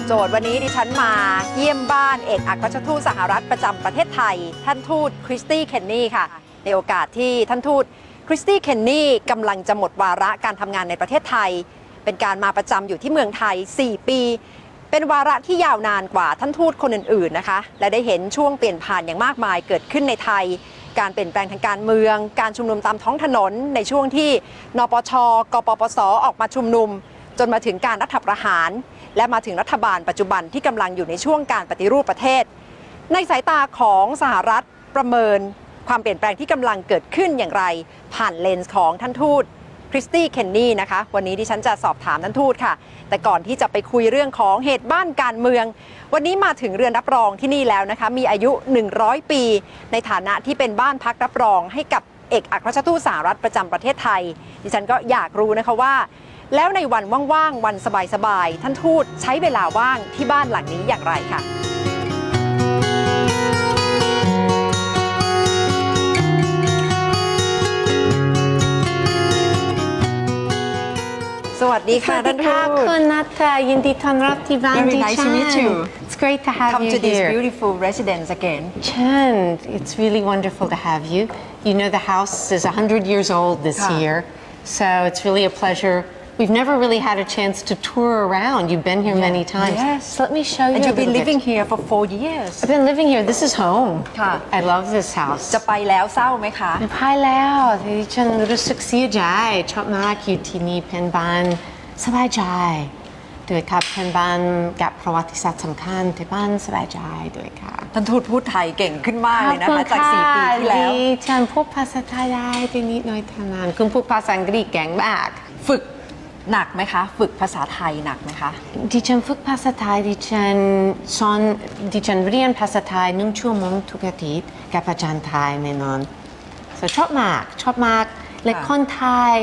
โจทย์วันนี้ดิฉันมาเยี่ยมบ้านเอกอัครราชทูตสหรัฐประจำประเทศไทยท่านทูตคริสตี้เคนนี่ค่ะในโอกาสที่ท่านทูตคริสตี้เคนนี่กำลังจะหมดวาระการทำงานในประเทศไทยเป็นการมาประจำอยู่ที่เมืองไทย4 ปีเป็นวาระที่ยาวนานกว่าท่านทูตคนอื่นๆนะคะและได้เห็นช่วงเปลี่ยนผ่านอย่างมากมายเกิดขึ้นในไทยการเปลี่ยนแปลงทางการเมืองการชุมนุมตามท้องถนนในช่วงที่นปช.กปปส.ออกมาชุมนุมจนมาถึงการรัฐประหารและมาถึงรัฐบาลปัจจุบันที่กำลังอยู่ในช่วงการปฏิรูปประเทศในสายตาของสหรัฐประเมินความเปลี่ยนแปลงที่กำลังเกิดขึ้นอย่างไรผ่านเลนส์ของท่านทูตคริสตี้เคนนี่นะคะวันนี้ดิฉันจะสอบถามท่านทูตค่ะแต่ก่อนที่จะไปคุยเรื่องของเหตุบ้านการเมืองวันนี้มาถึงเรือนรับรองที่นี่แล้วนะคะมีอายุ100 ปีในฐานะที่เป็นบ้านพักรับรองให้กับเอกอัครราชทูตสหรัฐประจำประเทศไทยดิฉันก็อยากรู้นะคะว่าแล้วในวันว่างๆวันสบายๆท่านทูตใช้เวลาว่างที่บ้านหลังนี้อย่างไรค่ะสวัสดีค่ะท่านทูตคุณนัทยินดีต้อนรับที่บ้านดิฉัน Very nice to meet you. It's great to have Come you to this here. beautiful residence again. Chen, it's really wonderful to have you. You know the house is 100 years old this year, so it's really a pleasure. We've never really had a chance to tour around. You've been here many times. Yes. So let me show you And a you've been little living bit. here for 4 years. I've been living here. This is home. ค่ะ I love this house. จะไปแล้วเศร้าไหมคะ ไม่พายแล้วดิฉันรู้สึกเสียใจชอบมากอยู่ที่นี่เป็นบ้านสบายใจด้วยค่ะเป็นบ้านกับประวัติศาสตร์สำคัญที่บ้านสบายใจด้วยค่ะท่านทูตพูดไทยเก่งขึ้นมากเลยนะคะจาก4 ปีที่แล้วดิฉันพูดภาษาไทยได้แต่นิดหน่อยเท่านั้นคุณพูดภาษาอังกฤษเก่งมากฝึกหนักไหมคะฝึกภาษาไทยหนักไหมคะดิฉันฝึกภาษาไทยดิฉันเรียนภาษาไทย1 ชั่วโมงทุกอาทิตย์กับอาจารย์ไทยแน่นอนชอบมากและคนไทย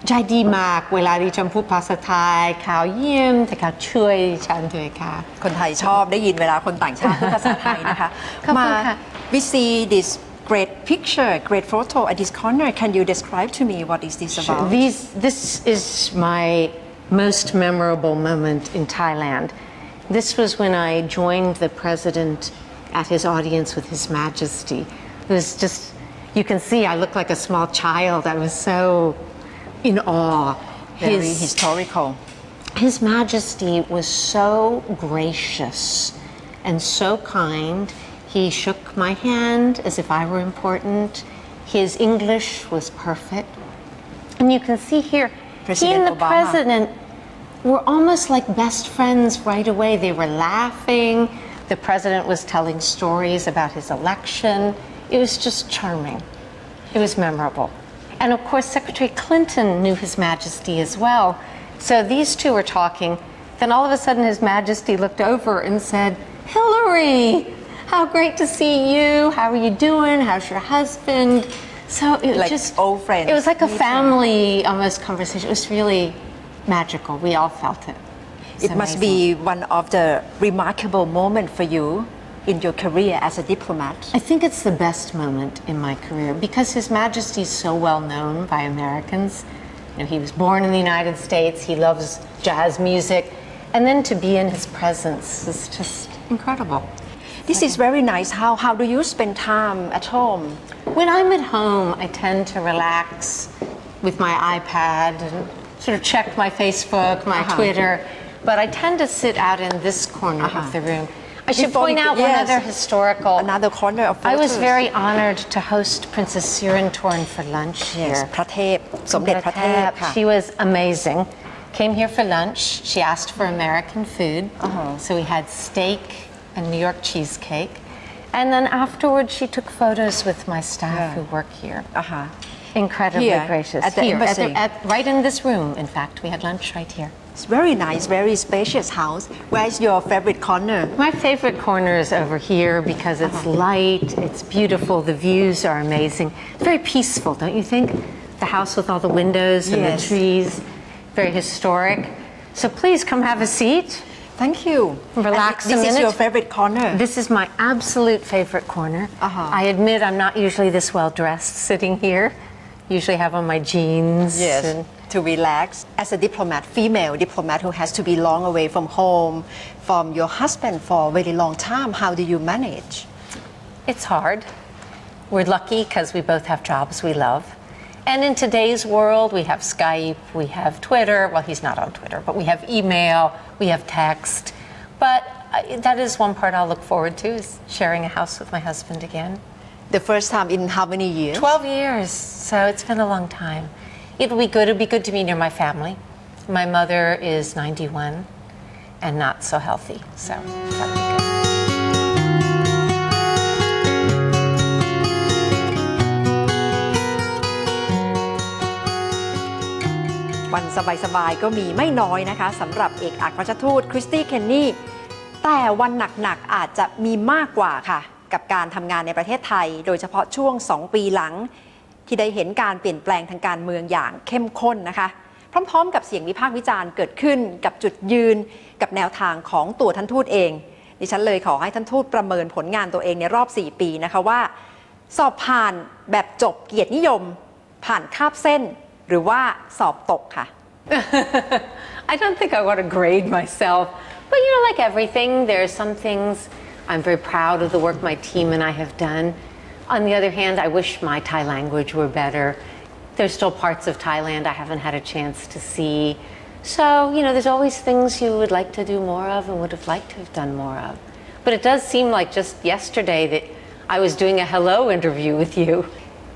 ใจดีมากเวลาดิฉันพูดภาษาไทยเขายิ้มแต่เขาช่วยฉันด้วยค่ะคนไทยชอบได้ยินเวลาคนต่างชาติพูดภาษาไทยนะคะมา we see this great picture great photo at this corner can you describe to me what is this about This is my most memorable moment in Thailand. This was when I joined the president at his audience with His Majesty. It was just, you can see I look like a small child. I was so in awe. Very historical. His Majesty was so gracious and so kind. He shook my hand as if I were important. His English was perfect. And you can see here, he and the president were almost like best friends right away. They were laughing. The president was telling stories about his election. It was just charming. It was memorable. And of course, Secretary Clinton knew His Majesty as well. So these two were talking. Then all of a sudden, His Majesty looked over and said, "Hillary, how great to see you. How are you doing? How's your husband?" So it was like just old friends. It was like a family almost conversation. It was really magical. We all felt it. It must be one of the remarkable moment for you in your career as a diplomat. I think it's the best moment in my career because His Majesty is so well known by Americans. You know, he was born in the United States. He loves jazz music. And then to be in his presence is just incredible. This is very nice. How do you spend time at home? When I'm at home, I tend to relax with my iPad and sort of check my Facebook, my Twitter. But I tend to sit out in this corner of the room. I should point out one other historical. Another corner of photos. I was very honored to host Princess Sirintorn for lunch here. พระเทพสมเด็จพระเทพค่ะ She was amazing. Came here for lunch. She asked for American food. So we had steak and New York cheesecake. And then afterwards, she took photos with my staff who work here. Incredibly gracious. At the embassy. Right in this room, in fact. We had lunch right here. It's very nice, very spacious house. Where is your favorite corner? My favorite corner is over here because it's light, it's beautiful, the views are amazing. It's very peaceful, don't you think? The house with all the windows and the trees, very historic. So please come have a seat. Thank you. Relax a minute. This is your favorite corner. This is my absolute favorite corner. I admit I'm not usually this well dressed sitting here. Usually have on my jeans and to relax as a diplomat, female diplomat who has to be long away from home, from your husband for a very long time? How do you manage? It's hard. We're lucky because we both have jobs we love. And in today's world, we have Skype, we have Twitter. Well, he's not on Twitter, but we have email, we have text. But that is one part I'll look forward to, is sharing a house with my husband again. The first time in how many years? 12 years, so it's been a long time. It'll be good. It'll be good to be near my family. My mother is 91 and not so healthy, so that'll be good. วันสบายๆก็มีไม่น้อยนะคะสำหรับเอกอัครราชทูตคริสตี้เคนนี่แต่วันหนักๆอาจจะมีมากกว่าค่ะกับการทำงานในประเทศไทยโดยเฉพาะช่วง2 ปีหลังที่ได้เห็นการเปลี่ยนแปลงทางการเมืองอย่างเข้มข้นนะคะพร้อมๆกับเสียงวิพากษ์วิจารณ์เกิดขึ้นกับจุดยืนกับแนวทางของตัวท่านทูตเองดิฉันเลยขอให้ท่านทูตประเมินผลงานตัวเองในรอบ4 ปีนะคะว่าสอบผ่านแบบจบเกียรตินิยมผ่านคาบเส้นหรือว่าสอบตกค่ะ I don't think I want to grade myself, but you know, like everything, there are some things I'm very proud of the work my team and I have done. On the other hand, I wish my Thai language were better. There's still parts of Thailand I haven't had a chance to see. So, you know, there's always things you would like to do more of and would have liked to have done more of. But it does seem like just yesterday that I was doing a hello interview with you.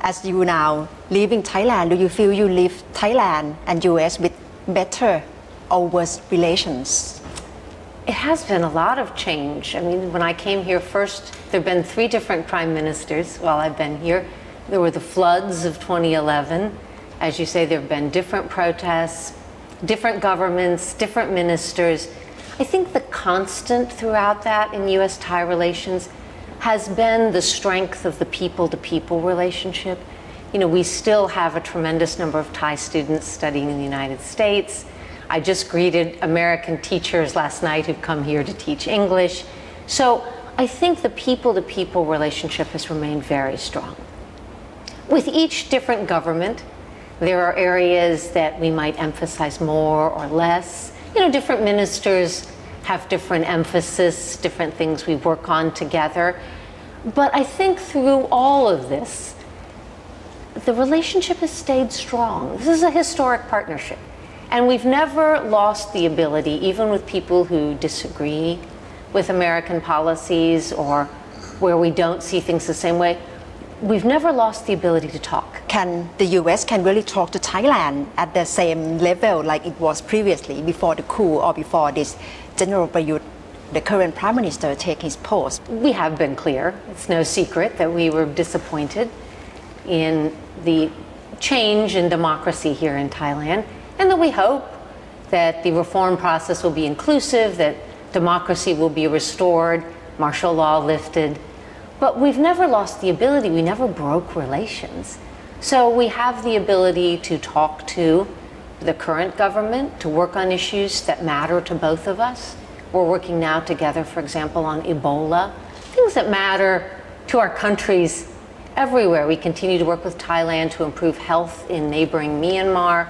As you now leaving Thailand, do you feel you leave Thailand and US with better or worse relations? It has been a lot of change. I mean, when I came here first, there have been 3 different prime ministers while I've been here. There were the floods of 2011. As you say, there have been different protests, different governments, different ministers. I think the constant throughout that in US-Thai relations has been the strength of the people-to-people relationship. You know, we still have a tremendous number of Thai students studying in the United States. I just greeted American teachers last night who've come here to teach English. So I think the people-to-people relationship has remained very strong. With each different government, there are areas that we might emphasize more or less. You know, different ministers have different emphasis, different things we work on together. But I think through all of this, the relationship has stayed strong. This is a historic partnership. And we've never lost the ability, even with people who disagree with American policies or where we don't see things the same way, we've never lost the ability to talk. Can the US can really talk to Thailand at the same level like it was previously before the coup or before this General Prayut, the current Prime Minister, take his post? We have been clear. It's no secret that we were disappointed in the change in democracy here in Thailand, and that we hope that the reform process will be inclusive, that democracy will be restored, martial law lifted. But we've never lost the ability, we never broke relations. So we have the ability to talk to the current government, to work on issues that matter to both of us. We're working now together, for example, on Ebola, things that matter to our countries everywhere. We continue to work with Thailand to improve health in neighboring Myanmar.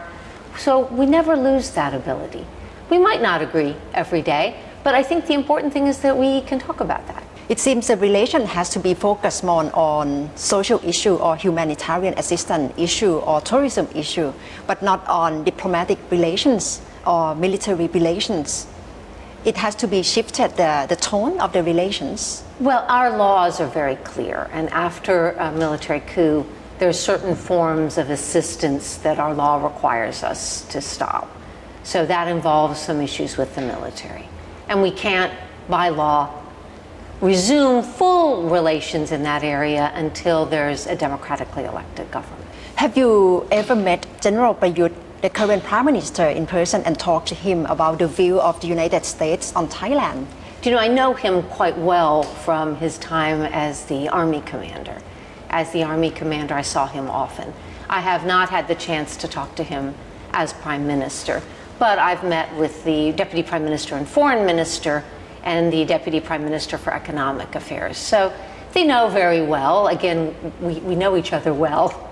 So we never lose that ability. We might not agree every day, but I think the important thing is that we can talk about that. It seems the relation has to be focused more on social issue or humanitarian assistance issue or tourism issue, but not on diplomatic relations or military relations. It has to be shifted the tone of the relations. Well, our laws are very clear, and after a military coup, there are certain forms of assistance that our law requires us to stop. So that involves some issues with the military. And we can't, by law, resume full relations in that area until there's a democratically elected government. Have you ever met General Prayut, the current Prime Minister, in person and talked to him about the view of the United States on Thailand? You know, I know him quite well from his time as the Army commander. As the Army commander, I saw him often. I have not had the chance to talk to him as Prime Minister, but I've met with the Deputy Prime Minister and Foreign Minister and the Deputy Prime Minister for Economic Affairs. So they know very well. Again, we know each other well.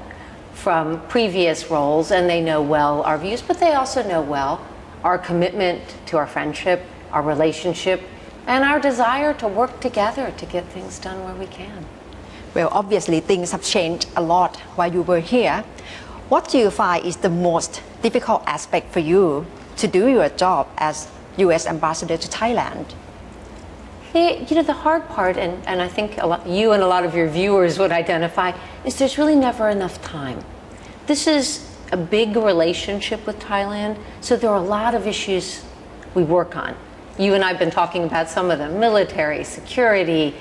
from previous roles, and they know well our views, but they also know well our commitment to our friendship, our relationship, and our desire to work together to get things done where we can. Well, obviously things have changed a lot while you were here. What do you find is the most difficult aspect for you to do your job as U.S. Ambassador to Thailand? The hard part, and I think you and a lot of your viewers would identify, is there's really never enough time. This is a big relationship with Thailand, so there are a lot of issues we work on. You and I have been talking about some of them: military, security,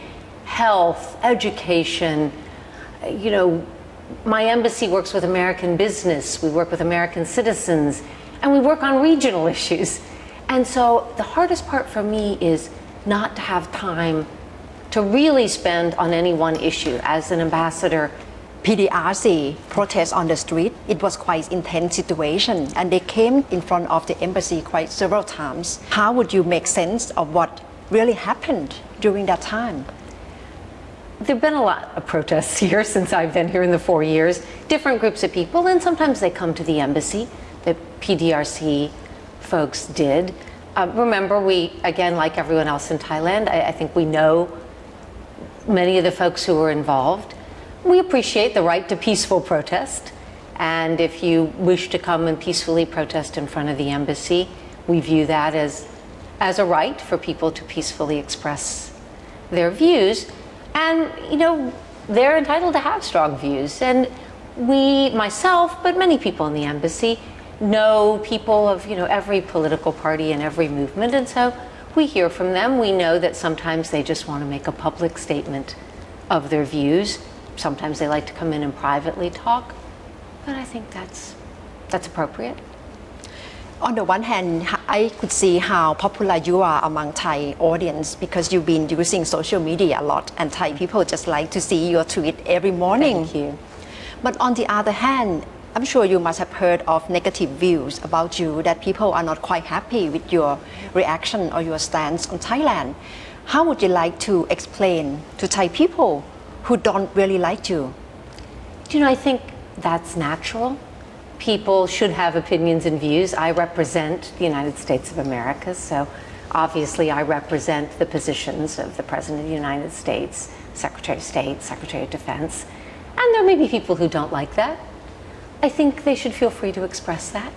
health, education. My embassy works with American business, we work with American citizens, and we work on regional issues. And so the hardest part for me is not to have time to really spend on any one issue. As an ambassador, PDRC protests on the street. It was quite intense situation, and they came in front of the embassy quite several times. How would you make sense of what really happened during that time? There have been a lot of protests here since I've been here in the 4 years. Different groups of people, and sometimes they come to the embassy. The PDRC folks did. Remember, we, again, like everyone else in Thailand, I think we know many of the folks who were involved. We appreciate the right to peaceful protest, and if you wish to come and peacefully protest in front of the embassy, we view that as a right for people to peacefully express their views. And, they're entitled to have strong views. And we, myself, but many people in the embassy, know people of, every political party and every movement. And so we hear from them. We know that sometimes they just want to make a public statement of their views. Sometimes they like to come in and privately talk. But I think that's appropriate. On the one hand, I could see how popular you are among Thai audience because you've been using social media a lot, and Thai people just like to see your tweet every morning. Thank you. But on the other hand, I'm sure you must have heard of negative views about you, that people are not quite happy with your reaction or your stance on Thailand. How would you like to explain to Thai people who don't really like you? I think that's natural. People should have opinions and views. I represent the United States of America, so obviously I represent the positions of the President of the United States, Secretary of State, Secretary of Defense, and there may be people who don't like that. I think they should feel free to express that.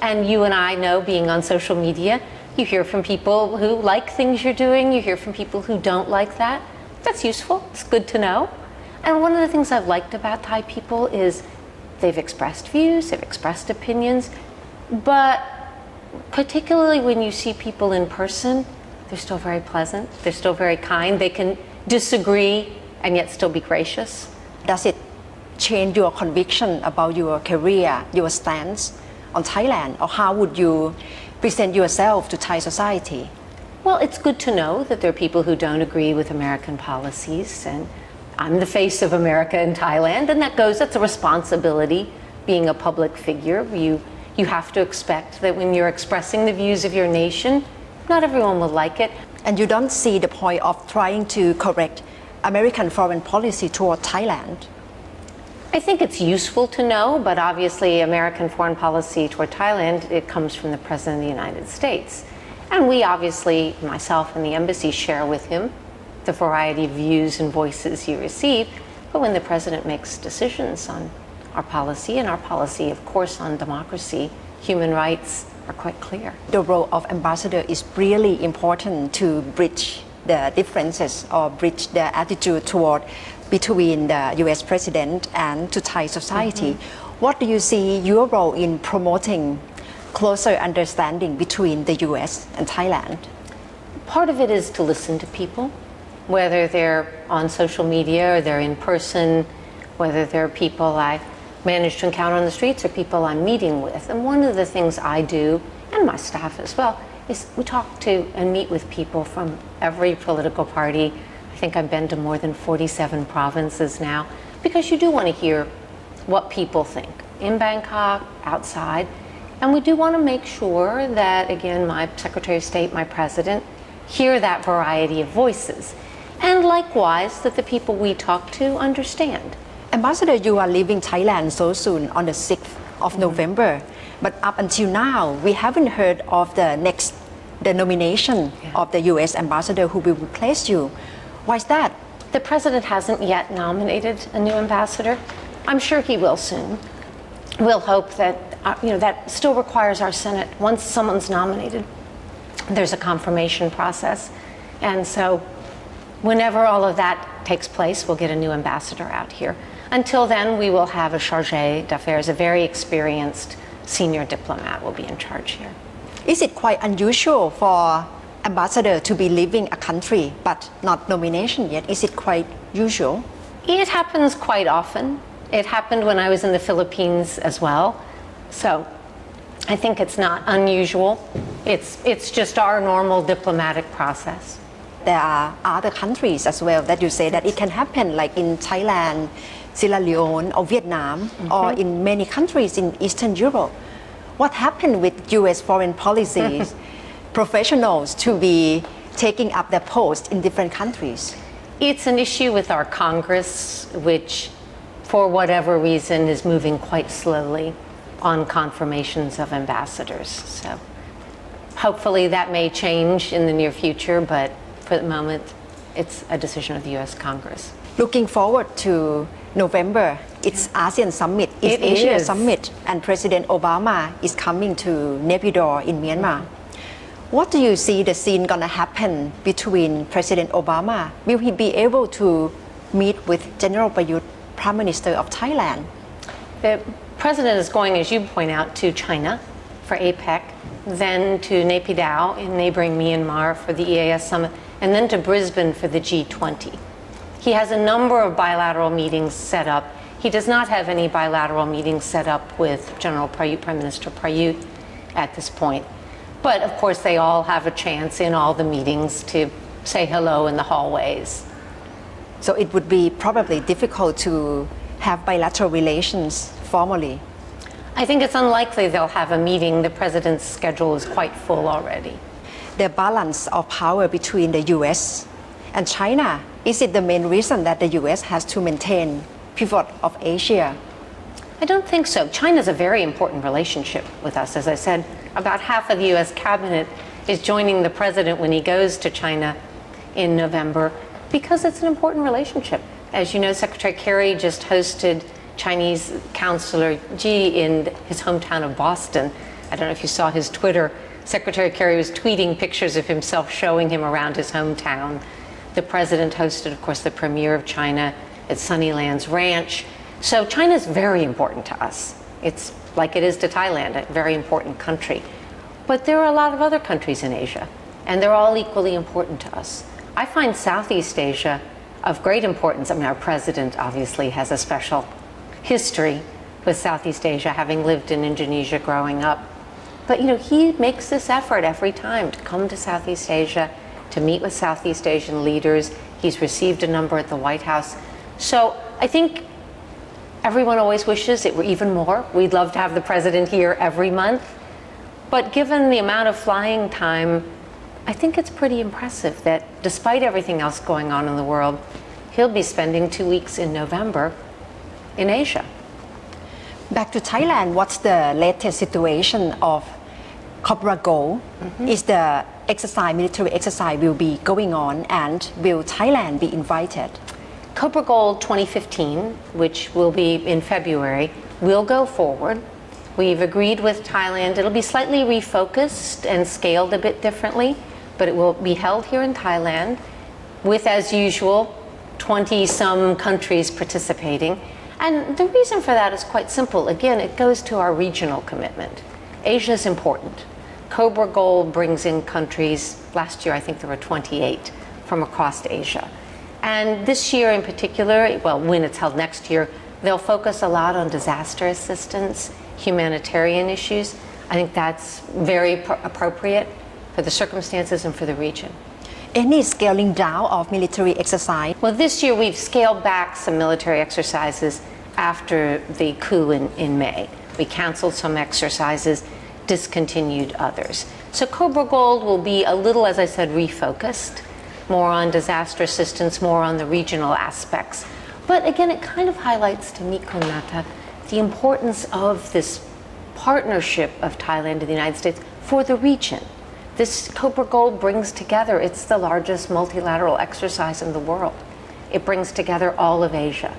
And you and I know, being on social media, you hear from people who like things you're doing, you hear from people who don't like that. That's useful, it's good to know. And one of the things I've liked about Thai people is they've expressed views, they've expressed opinions, but particularly when you see people in person, they're still very pleasant, they're still very kind, they can disagree and yet still be gracious. Does it change your conviction about your career, your stance on Thailand, or how would you present yourself to Thai society? Well, it's good to know that there are people who don't agree with American policies, and I'm the face of America in Thailand, and that's a responsibility, being a public figure. You have to expect that when you're expressing the views of your nation, not everyone will like it. And you don't see the point of trying to correct American foreign policy toward Thailand? I think it's useful to know, but obviously American foreign policy toward Thailand, it comes from the President of the United States. And we obviously, myself and the embassy, share with him the variety of views and voices he received. But when the President makes decisions on our policy, and our policy, of course, on democracy, human rights, are quite clear. The role of ambassador is really important to bridge the differences or bridge the attitude toward between the US President and to Thai society. What do you see your role in promoting closer understanding between the US and Thailand? Part of it is to listen to people, whether they're on social media or they're in person, whether they're people I manage to encounter on the streets or people I'm meeting with. And one of the things I do, and my staff as well, is we talk to and meet with people from every political party. I think I've been to more than 47 provinces now, because you do want to hear what people think in Bangkok, outside. And we do want to make sure that, again, my Secretary of State, my President, hear that variety of voices. And likewise, that the people we talk to understand. Ambassador, you are leaving Thailand so soon on the 6th of November, but up until now, we haven't heard of the nomination of the U.S. ambassador who will replace you. Why is that? The president hasn't yet nominated a new ambassador. I'm sure he will soon. We'll hope that, that still requires our Senate. Once someone's nominated, there's a confirmation process. And so whenever all of that takes place, we'll get a new ambassador out here. Until then, we will have a chargé d'affaires, a very experienced senior diplomat will be in charge here. Is it quite unusual for ambassador to be leaving a country but not nomination yet? Is it quite usual? It happens quite often. It happened when I was in the Philippines as well. So I think it's not unusual. It's just our normal diplomatic process. There are other countries as well that you say that it can happen, like in Thailand, Sierra Leone or Vietnam, or in many countries in Eastern Europe. What happened with U.S. foreign policies professionals to be taking up their post in different countries? It's an issue with our Congress, which for whatever reason is moving quite slowly on confirmations of ambassadors. So hopefully that may change in the near future, but for the moment, it's a decision of the U.S. Congress. Looking forward to November, it's ASEAN Summit, East Asia Summit, and President Obama is coming to Naypyidaw in Myanmar. What do you see the scene gonna happen between President Obama? Will he be able to meet with General Prayut, Prime Minister of Thailand? The president is going, as you point out, to China for APEC, then to Naypyidaw in neighboring Myanmar for the EAS Summit, and then to Brisbane for the G20. He has a number of bilateral meetings set up. He does not have any bilateral meetings set up with General Prayut, Prime Minister Prayut at this point. But of course, they all have a chance in all the meetings to say hello in the hallways. So it would be probably difficult to have bilateral relations formally. I think it's unlikely they'll have a meeting. The president's schedule is quite full already. The balance of power between the U.S. and China, is it the main reason that the U.S. has to maintain pivot of Asia? I don't think so. China's a very important relationship with us. As I said, about half of the U.S. cabinet is joining the president when he goes to China in November because it's an important relationship. As you know, Secretary Kerry just hosted Chinese Counselor Xi in his hometown of Boston. I don't know if you saw his Twitter. Secretary Kerry was tweeting pictures of himself showing him around his hometown. The president hosted, of course, the premier of China at Sunnylands Ranch. So China is very important to us. It's like it is to Thailand, a very important country. But there are a lot of other countries in Asia, and they're all equally important to us. I find Southeast Asia of great importance. I mean, our president obviously has a special history with Southeast Asia, having lived in Indonesia growing up. But he makes this effort every time to come to Southeast Asia, to meet with Southeast Asian leaders. He's received a number at the White House. So I think everyone always wishes it were even more. We'd love to have the president here every month. But given the amount of flying time, I think it's pretty impressive that despite everything else going on in the world, he'll be spending 2 weeks in November in Asia. Back to Thailand, what's the latest situation of Cobra Gold? Is the military exercise will be going on, and will Thailand be invited? Cobra Gold 2015, which will be in February, will go forward. We've agreed with Thailand. It'll be slightly refocused and scaled a bit differently, but it will be held here in Thailand with, as usual, 20-some countries participating. And the reason for that is quite simple. Again, it goes to our regional commitment. Asia is important. Cobra Gold brings in countries, last year I think there were 28 from across Asia. And this year in particular, well, when it's held next year, they'll focus a lot on disaster assistance, humanitarian issues. I think that's very appropriate for the circumstances and for the region. Any scaling down of military exercise? Well, this year we've scaled back some military exercises after the coup in May. We canceled some exercises, discontinued others. So Cobra Gold will be a little, as I said, refocused, more on disaster assistance, more on the regional aspects. But again, it kind of highlights to me, Konata, the importance of this partnership of Thailand and the United States for the region. This Cobra Gold brings together, it's the largest multilateral exercise in the world. It brings together all of Asia.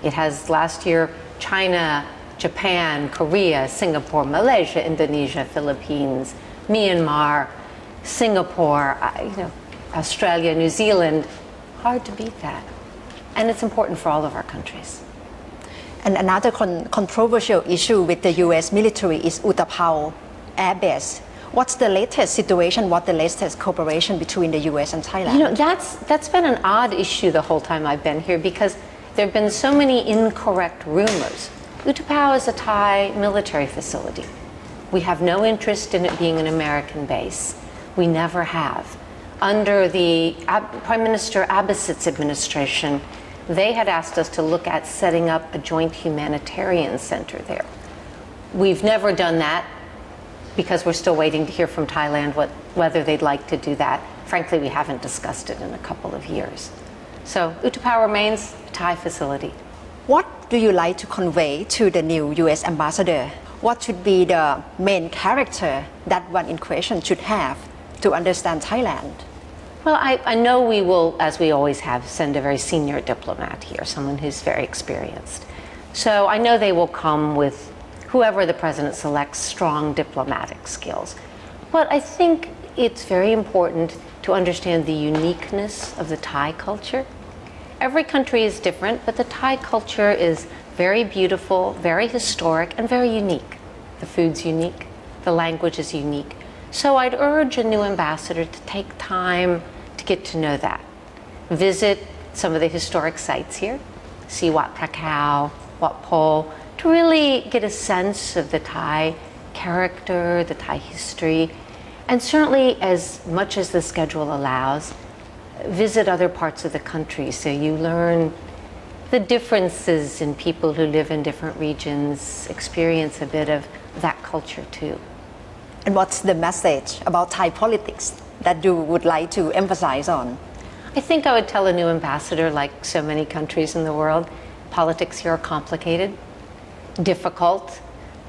It has last year China, Japan, Korea, Singapore, Malaysia, Indonesia, Philippines, Myanmar, Singapore, Australia, New Zealand. Hard to beat that. And it's important for all of our countries. And another controversial issue with the U.S. military is Utapao Air Base. What's the latest situation? What the latest cooperation between the U.S. and Thailand? That's been an odd issue the whole time I've been here because there have been so many incorrect rumors. Utapao is a Thai military facility. We have no interest in it being an American base. We never have. Under the Prime Minister Abhisid's administration, they had asked us to look at setting up a joint humanitarian center there. We've never done that because we're still waiting to hear from Thailand whether they'd like to do that. Frankly, we haven't discussed it in a couple of years. So Utapao remains a Thai facility. What do you like to convey to the new U.S. ambassador? What should be the main character that one in question should have to understand Thailand? Well, I know we will, as we always have, send a very senior diplomat here, someone who's very experienced. So I know they will come with whoever the president selects, strong diplomatic skills. But I think it's very important to understand the uniqueness of the Thai culture. Every country is different, but the Thai culture is very beautiful, very historic, and very unique. The food's unique, the language is unique. So I'd urge a new ambassador to take time to get to know that. Visit some of the historic sites here, see Wat Prakau, Wat Po, to really get a sense of the Thai character, the Thai history, and certainly as much as the schedule allows, visit other parts of the country so you learn the differences in people who live in different regions, experience a bit of that culture too. And what's the message about Thai politics that you would like to emphasize on? I think I would tell a new ambassador, like so many countries in the world, politics here are complicated, difficult.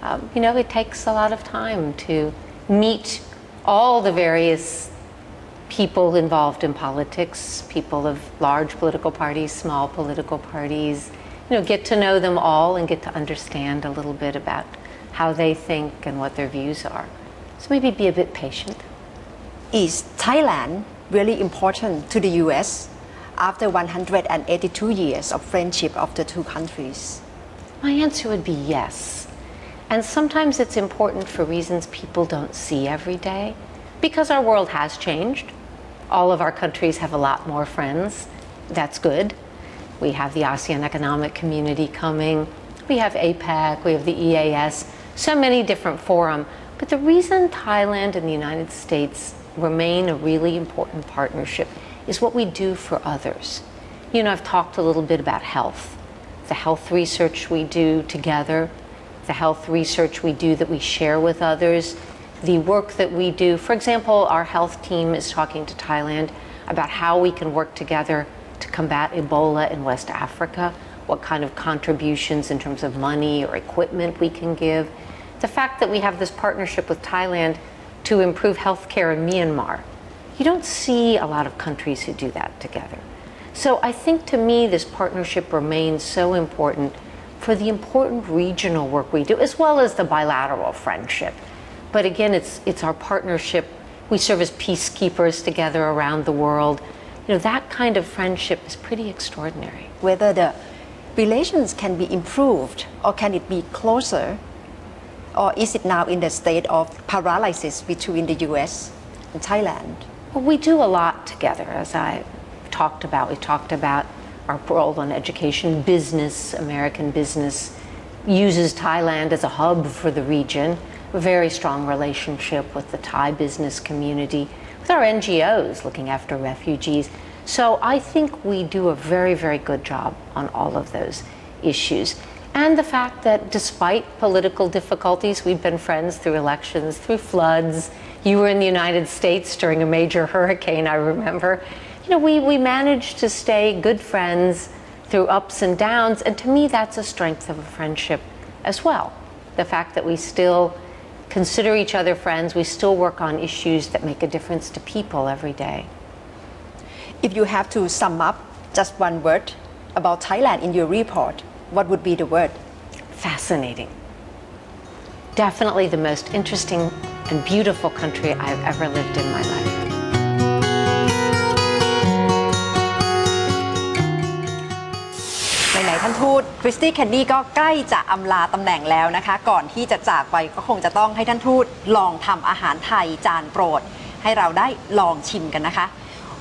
It takes a lot of time to meet all the various people involved in politics, people of large political parties, small political parties, get to know them all and get to understand a little bit about how they think and what their views are. So maybe be a bit patient. Is Thailand really important to the U.S. after 182 years of friendship of the two countries? My answer would be yes. And sometimes it's important for reasons people don't see every day because our world has changed. All of our countries have a lot more friends. That's good. We have the ASEAN Economic Community coming. We have APEC, we have the EAS, so many different forums. But the reason Thailand and the United States remain a really important partnership is what we do for others. I've talked a little bit about health, the health research we do together, the health research we do that we share with others, the work that we do. For example, our health team is talking to Thailand about how we can work together to combat Ebola in West Africa, what kind of contributions in terms of money or equipment we can give. The fact that we have this partnership with Thailand to improve healthcare in Myanmar. You don't see a lot of countries who do that together. So I think to me this partnership remains so important for the important regional work we do, as well as the bilateral friendship. But again, it's our partnership. We serve as peacekeepers together around the world. That kind of friendship is pretty extraordinary. Whether the relations can be improved or can it be closer, or is it now in the state of paralysis between the U.S. and Thailand? Well, we do a lot together, as I talked about. We talked about our role in education, business, American business uses Thailand as a hub for the region. A very strong relationship with the Thai business community, with our NGOs looking after refugees. So I think we do a very, very good job on all of those issues. And the fact that despite political difficulties, we've been friends through elections, through floods. You were in the United States during a major hurricane, I remember. We managed to stay good friends through ups and downs. And to me, that's a strength of a friendship as well. The fact that we still consider each other friends, we still work on issues that make a difference to people every day. If you have to sum up just one word about Thailand in your report, what would be the word? Fascinating. Definitely the most interesting and beautiful country I've ever lived in my life. ไหนๆท่านทูตคริสตี้เคนนี่ก็ใกล้จะอำลาตำแหน่งแล้วนะคะก่อนที่จะจากไปก็คงจะต้องให้ท่านทูตลองทำอาหารไทยจานโปรดให้เราได้ลองชิมกันนะคะ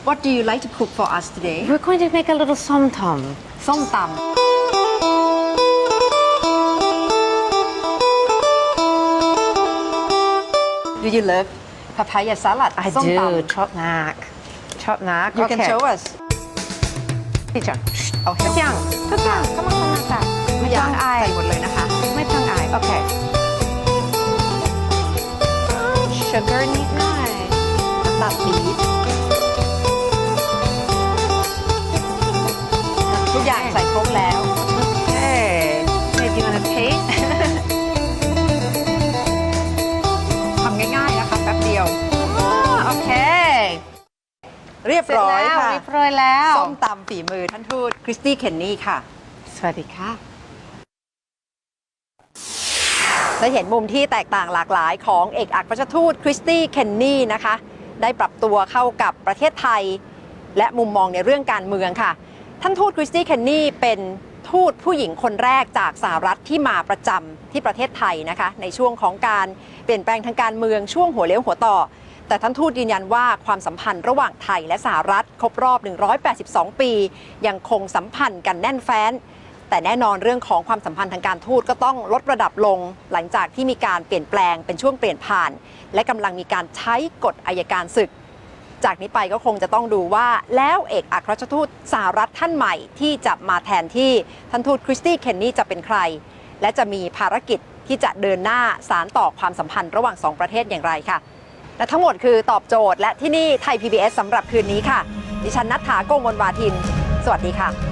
What do you like to cook for us today? We're going to make a little som tom. ส้มตำDo you love papaya salad? I ส้มตำ do. Chop knack. Chop knack. You can Okay. show us. พี่จัง เอาให้ ทุกอย่างก็มาคนละค่ะ ทุกอย่างใส่หมดเลยนะคะ ไม่ต้องอายโอเค sugar นิดหน่อย น้ำตาลปี๊บทุกอย่างใส่ครบแล้ว Okay. Hey, do you want to taste? ทำง่ายๆนะคะแป๊บเดียว โอเค เรียบร้อยค่ะ เรียบร้อยแล้ว ส้มตำฝีมือท่านทูตคริสตี้เคนนี่ค่ะ สวัสดีค่ะ ได้เห็นมุมที่แตกต่างหลากหลายของเอกอัครราชทูตคริสตี้เคนนี่นะคะได้ปรับตัวเข้ากับประเทศไทย และมุมมองในเรื่องการเมืองค่ะท่านทูตคริสตี้เคนนี่เป็นทูตผู้หญิงคนแรกจากสหรัฐที่มาประจำที่ประเทศไทยนะคะในช่วงของการเปลี่ยนแปลงทางการเมืองช่วงหัวเลี้ยวหัวต่อแต่ท่านทูตยืนยันว่าความสัมพันธ์ระหว่างไทยและสหรัฐครบรอบ 182 ปียังคงสัมพันธ์กันแน่นแฟ้นแต่แน่นอนเรื่องของความสัมพันธ์ทางการทูตก็ต้องลดระดับลงหลังจากที่มีการเปลี่ยนแปลงเป็นช่วงเปลี่ยนผ่านและกำลังมีการใช้กฎอัยการศึกจากนี้ไปก็คงจะต้องดูว่าแล้วเอกอัครราชทูตสหรัฐท่านใหม่ที่จะมาแทนที่ท่านทูตคริสตี้เคนนี่จะเป็นใครและจะมีภารกิจที่จะเดินหน้าสานต่อความสัมพันธ์ระหว่าง2ประเทศอย่างไรค่ะและทั้งหมดคือตอบโจทย์และที่นี่ไทย PBS สำหรับคืนนี้ค่ะดิฉันณัฐฐา โกมลวาทินสวัสดีค่ะ